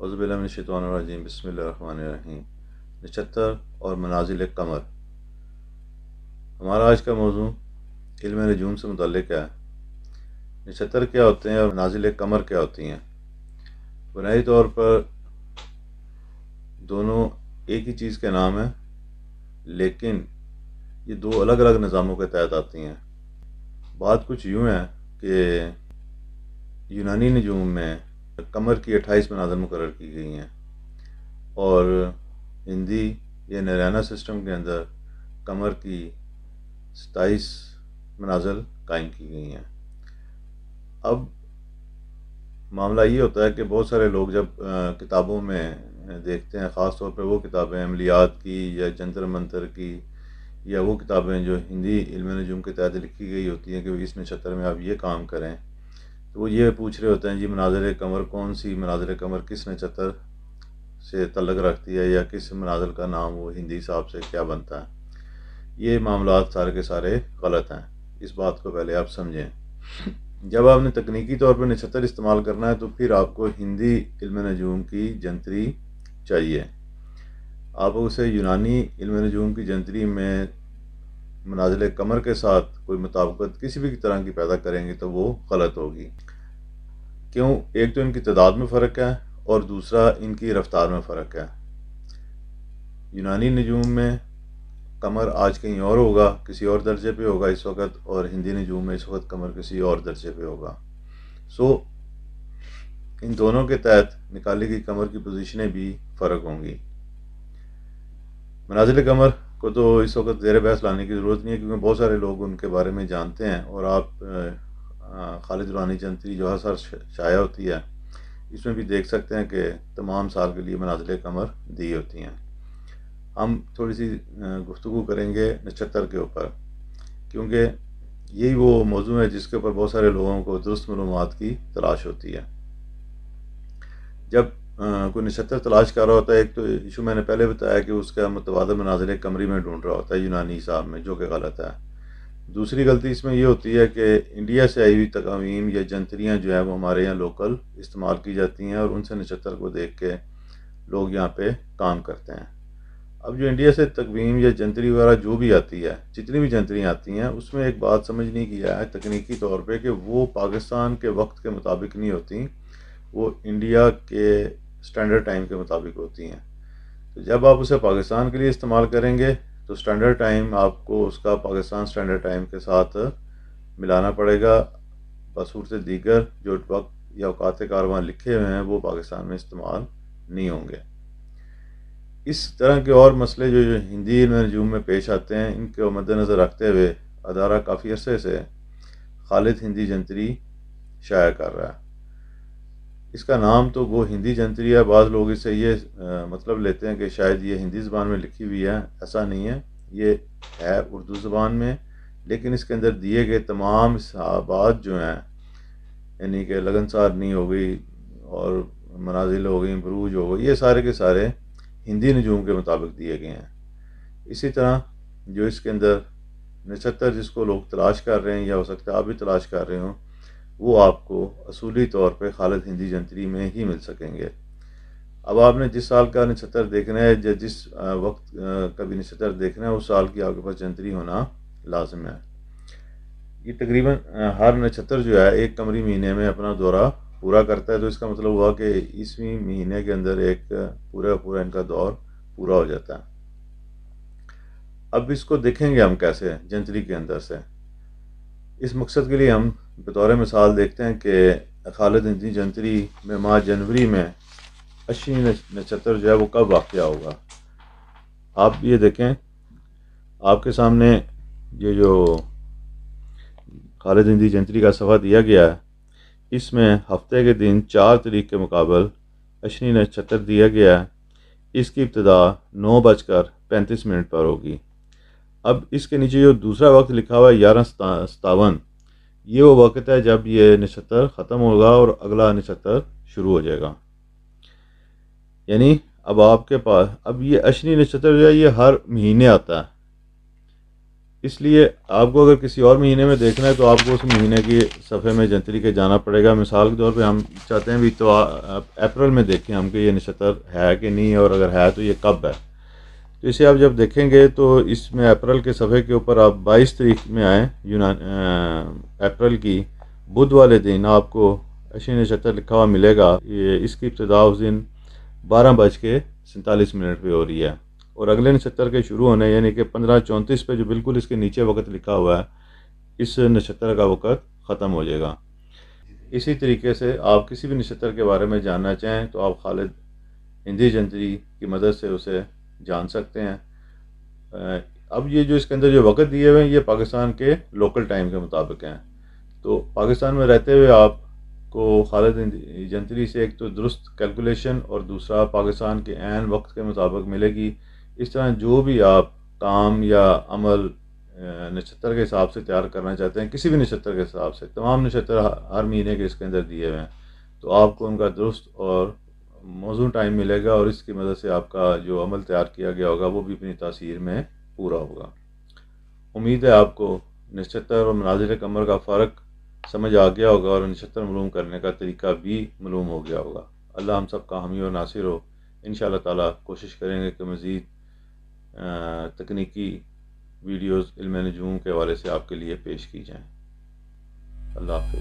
اعوذ باللہ من الشیطان الرجیم، بسم اللہ الرحمن الرحیم۔ نچھتر اور منازل قمر۔ ہمارا آج کا موضوع علم نجوم سے متعلق ہے۔ نچھتر کیا ہوتے ہیں اور منازل قمر کیا ہوتی ہیں؟ بنیادی طور پر دونوں ایک ہی چیز کے نام ہیں، لیکن یہ دو الگ الگ نظاموں کے تحت آتی ہیں۔ بات کچھ یوں ہے کہ یونانی نجوم میں قمر کی 28 منازل مقرر کی گئی ہیں، اور ہندی یا نارائنا سسٹم کے اندر قمر کی 27 منازل قائم کی گئی ہیں۔ اب معاملہ یہ ہوتا ہے کہ بہت سارے لوگ جب کتابوں میں دیکھتے ہیں، خاص طور پہ وہ کتابیں عملیات کی یا جنتر منتر کی، یا وہ کتابیں جو ہندی علم نجوم کے تحت لکھی گئی ہوتی ہیں کہ اس نچھتر میں آپ یہ کام کریں، تو وہ یہ پوچھ رہے ہوتے ہیں جی منازل قمر کون سی، منازل قمر کس نچھتر سے تعلق رکھتی ہے، یا کس منازل کا نام وہ ہندی حساب سے کیا بنتا ہے۔ یہ معاملات سارے کے سارے غلط ہیں، اس بات کو پہلے آپ سمجھیں۔ جب آپ نے تکنیکی طور پر نچھتر استعمال کرنا ہے تو پھر آپ کو ہندی علم نجوم کی جنتری چاہیے۔ آپ اسے یونانی علم نجوم کی جنتری میں منازل قمر کے ساتھ کوئی مطابقت کسی بھی طرح کی پیدا کریں گے تو وہ غلط ہوگی۔ کیوں؟ ایک تو ان کی تعداد میں فرق ہے، اور دوسرا ان کی رفتار میں فرق ہے۔ یونانی نجوم میں قمر آج کہیں اور ہوگا، کسی اور درجے پہ ہوگا اس وقت، اور ہندی نجوم میں اس وقت قمر کسی اور درجے پہ ہوگا۔ ان دونوں کے تحت نکالی گئی قمر کی پوزیشنیں بھی فرق ہوں گی۔ منازل قمر کو تو اس وقت زیر بحث لانے کی ضرورت نہیں ہے، کیونکہ بہت سارے لوگ ان کے بارے میں جانتے ہیں، اور آپ خالد درانی جنتری جو ہر سال شائع ہوتی ہے اس میں بھی دیکھ سکتے ہیں کہ تمام سال کے لیے منازل قمر دی ہوتی ہیں۔ ہم تھوڑی سی گفتگو کریں گے نچھتر کے اوپر، کیونکہ یہی وہ موضوع ہے جس کے اوپر بہت سارے لوگوں کو درست معلومات کی تلاش ہوتی ہے۔ جب کوئی نچھتر تلاش کر رہا ہوتا ہے، ایک تو ایشو میں نے پہلے بتایا کہ اس کا متبادل منازل قمری میں ڈھونڈ رہا ہوتا ہے یونانی حساب میں، جو کہ غلط ہے۔ دوسری غلطی اس میں یہ ہوتی ہے کہ انڈیا سے آئی ہوئی تقویم یا جنتریاں جو ہیں وہ ہمارے یہاں لوکل استعمال کی جاتی ہیں، اور ان سے نچھتر کو دیکھ کے لوگ یہاں پہ کام کرتے ہیں۔ اب جو انڈیا سے تقویم یا جنتری وغیرہ جو بھی آتی ہے، جتنی بھی جنتریاں آتی ہیں، اس میں ایک بات سمجھنے کی ہے تکنیکی طور پہ کہ وہ پاکستان کے وقت کے مطابق نہیں ہوتی، وہ انڈیا کے سٹینڈرڈ ٹائم کے مطابق ہوتی ہیں۔ تو جب آپ اسے پاکستان کے لیے استعمال کریں گے تو سٹینڈرڈ ٹائم آپ کو اس کا پاکستان سٹینڈرڈ ٹائم کے ساتھ ملانا پڑے گا، بصورت دیگر جو وقت یا اوقات کارواں لکھے ہوئے ہیں وہ پاکستان میں استعمال نہیں ہوں گے۔ اس طرح کے اور مسئلے جو ہندی علم نجوم میں پیش آتے ہیں، ان کو مد نظر رکھتے ہوئے ادارہ کافی عرصے سے خالد ہندی جنتری شائع کر رہا ہے۔ اس کا نام تو وہ ہندی جنتری ہے، بعض لوگ اس سے یہ مطلب لیتے ہیں کہ شاید یہ ہندی زبان میں لکھی ہوئی ہے، ایسا نہیں ہے، یہ ہے اردو زبان میں، لیکن اس کے اندر دیے گئے تمام حسابات جو ہیں، یعنی کہ لگن سارنی ہو گئی اور منازل ہو گئی، بروج ہو گئی، یہ سارے کے سارے ہندی نجوم کے مطابق دیے گئے ہیں۔ اسی طرح جو اس کے اندر نچھتر جس کو لوگ تلاش کر رہے ہیں، یا ہو سکتا ہے آپ بھی تلاش کر رہے ہوں، وہ آپ کو اصولی طور پہ خالد ہندی جنتری میں ہی مل سکیں گے۔ اب آپ نے جس سال کا نچھتر دیکھنا ہے، یا جس وقت کا بھی نچھتر دیکھنا ہے، اس سال کی آپ کے پاس جنتری ہونا لازم ہے۔ یہ تقریباً ہر نچھتر جو ہے ایک قمری مہینے میں اپنا دورہ پورا کرتا ہے، تو اس کا مطلب ہوا کہ عیسوی مہینے کے اندر ایک پورا ان کا دور پورا ہو جاتا ہے۔ اب اس کو دیکھیں گے ہم کیسے جنتری کے اندر سے۔ اس مقصد کے لیے ہم بطور مثال دیکھتے ہیں کہ خالد ہندی جنتری میں ماہ جنوری میں اشنی نچھتر جو ہے وہ کب واقع ہوگا۔ آپ یہ دیکھیں، آپ کے سامنے یہ جو خالد ہندی جنتری کا صفحہ دیا گیا ہے، اس میں ہفتے کے دن 4 تاریخ کے مقابل اشنی نچھتر دیا گیا ہے۔ اس کی ابتدا 9:35 پر ہوگی۔ اب اس کے نیچے جو دوسرا وقت لکھا ہوا ہے 11:57، یہ وہ وقت ہے جب یہ نچھتر ختم ہوگا اور اگلا نچھتر شروع ہو جائے گا۔ یعنی اب آپ کے پاس اب یہ اشنی نچھتر جو ہے یہ ہر مہینے آتا ہے، اس لیے آپ کو اگر کسی اور مہینے میں دیکھنا ہے تو آپ کو اس مہینے کی صفحے میں جنتری کے جانا پڑے گا. مثال کے طور پہ ہم چاہتے ہیں بھی تو اپریل میں دیکھیں ہم کہ یہ نشتر ہے کہ نہیں ہے، اور اگر ہے تو یہ کب ہے. تو اسے آپ جب دیکھیں گے تو اس میں اپریل کے صفحے کے اوپر آپ 22 تاریخ میں آئیں، اپریل کی بدھ والے دن آپ کو اشی نشتر لکھا ہوا ملے گا. یہ اس کی ابتدا اس دن 12:47 پہ ہو رہی ہے، اور اگلے نشتر کے شروع ہونے یعنی کہ 15:34 پہ جو بالکل اس کے نیچے وقت لکھا ہوا ہے، اس نشتر کا وقت ختم ہو جائے گا. اسی طریقے سے آپ کسی بھی نشتر کے بارے میں جاننا چاہیں تو آپ خالد ہندی جنتری کی مدد سے اسے جان سکتے ہیں. اب یہ جو اس کے اندر جو وقت دیے ہوئے ہیں یہ پاکستان کے لوکل ٹائم کے مطابق ہیں. تو پاکستان میں رہتے ہوئے آپ کو خالد جنتری سے ایک تو درست کیلکولیشن اور دوسرا پاکستان کے عین وقت کے مطابق ملے گی. اس طرح جو بھی آپ کام یا عمل نشتر کے حساب سے تیار کرنا چاہتے ہیں، کسی بھی نشتر کے حساب سے، تمام نشتر ہر مہینے کے اس کے اندر دیے ہوئے ہیں، تو آپ کو ان کا درست اور موزوں ٹائم ملے گا، اور اس کی مدد سے آپ کا جو عمل تیار کیا گیا ہوگا وہ بھی اپنی تاثیر میں پورا ہوگا. امید ہے آپ کو نشتر اور مناظر قمر کا فرق سمجھ آ گیا ہوگا، اور نشتر معلوم کرنے کا طریقہ بھی معلوم ہو گیا ہوگا. اللہ ہم سب کا حامی اور ناصر ہو. انشاءاللہ تعالی کوشش کریں گے کہ مزید تکنیکی ویڈیوز علم نجوم کے حوالے سے آپ کے لیے پیش کی جائیں. اللہ حافظ.